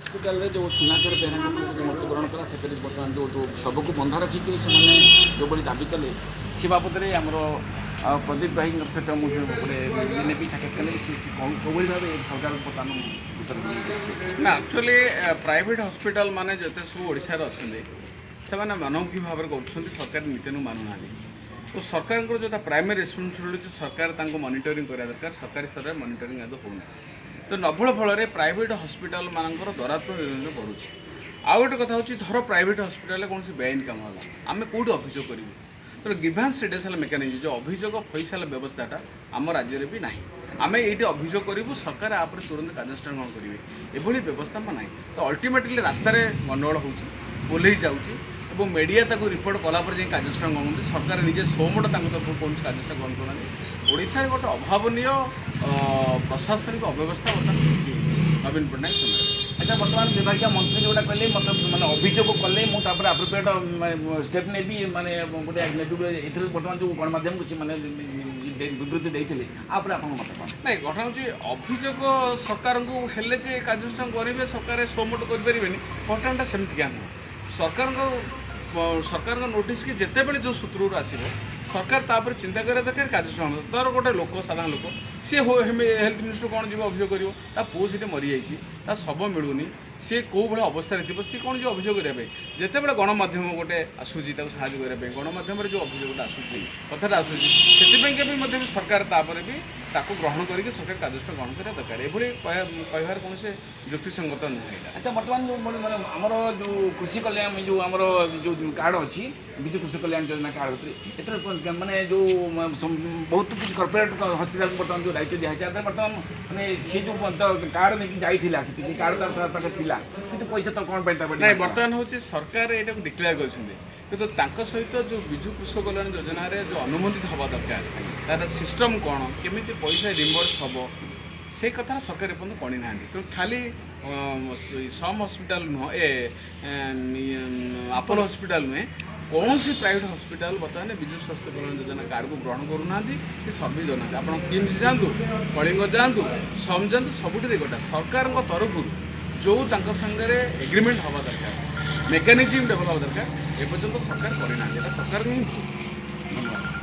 Hospital जो सुनाकर बेहरा जो मृत्युवरण कला से बर्तमान जो सबको बंधा रखिक से जो दाबी कले से बाबद में आमर प्रदीप भाई सहित मुझे नेबी साक्षात्कार कौन भाव सरकार बर्तमान ना एक्चुअली प्राइवेट हॉस्पिटल माने जते सब ओडिशार अच्छे से मनमुखी भाव कर सरकार नीति मानुना तो सरकार जो प्राइमरी रेस्पॉन्सिबिलिटी सरकार मॉनिटरिंग करा दरकार सरकारी स्तर में मॉनिटरिंग आदि होना तो नभल फल प्राइवेट हॉस्पिटल मानकर दरात्मक बढ़ुଛି आउ गोटे कथा हूँ धर प्राइवेट हॉस्पिटल कौन बेआईन काम है आम कौट अभियोग करूँ तो ग्रीवांस रिडक्शन मेकानिजम जो अभियोग फैसला व्यवस्थाटा आम राज्य में भी ना आम ये अभियोग करूँ सरकार आप तुरंत कार्यानुष्ठान ग्रहण करेंगे एभली व्यवस्था ना तो अल्टीमेटली रास्तार गंडगोल हो पुलिस जाऊँगी और मीडिया ताको रिपोर्ट कलापर जाए कार्यानुष्ठान ग्रहण करते सरकार निजे सोमट तरफ कौन कार्यानुष्ठान ग्रहण करना ओडिशा गोटे अभावनीय प्रशासनिक अव्यवस्था बर्तमान सृष्टि नवीन पट्टनायक समय। अच्छा बर्तमान विभाग मंत्री जोटा कहले मतलब मैंने अभियोग कले मुझे आप्रोप्रिएट स्टेप ने माने गोटे ये बर्तमान जो गणमाध्यम को मैंने विवृत्ति देते आप मत ना घटना हूँ अभियोग सरकार को हेले जे कार्यानुष्ठान करेंगे सरकार सोमट करें घटनाटा सेमतिका नुह सरकार नोटिस कि जिते बड़े जो सूत्र आसो सरकार तापर चिंता करा दरकार कार्यानुष्ठान धर गोटे लोक साधारण लोक सी हेल्थ मिनिस्टर कौन जीव अभियोग कर पुओ सीटे मरी जा शव मिलूनी सी कौ भाई अवस्था थी सी कौन जो अभियोग करने जिते बड़े गणमाध्यम गोटे आसूसी साहय करने गणमाध्यम जो अभियोगटा आसूसी कथाटा आसूसी से सरकार तापर भी ताको ग्रहण करके सरकार कार्यानुष्ठान ग्रहण करा दरकार ये कहबार कौन से युक्तिसंगत नुहे। अच्छा बर्तमान जो आमर जो कृषि कल्याण जो आमर जो कार्ड अच्छी विजु कृषि कल्याण योजना कार्ड होती माने जो बहुत किसी कॉर्पोरेट हॉस्पिटल बर्तमान जो दायित्व दिखाई बर्तमान माने सी जो कार्ड नहीं जाइए कार्ड पाखे थिला किंतु पैसा तो कौन नहीं बर्तमान हूँ सरकार ये डिक्लेयर कर सहित जो विजु कृषक कल्याण योजना जो अनुमोदित हवा दरकार तार सिस्टम कौन केमी पैसा रिम्बर्स हम से कथा सरकार एपर्तन कणी ना तेणु खाली सम हस्पिटाल नुह आपोलो हस्पिटाल नुहे कौन सी प्राइवेट हॉस्पिटल बर्तमान विजु स्वास्थ्य कल्याण योजना कार्ड को ग्रहण करूना कि सर्विस देना आप किम्स जातु कलिंग जातु सम जातु सबुठ गोटा सरकार तरफ जो सागर एग्रीमेंट हवा दरकार मेकानिजम डेभलप हवा दरकार एपर्तन सरकार करना सरकार ही। धन्यवाद।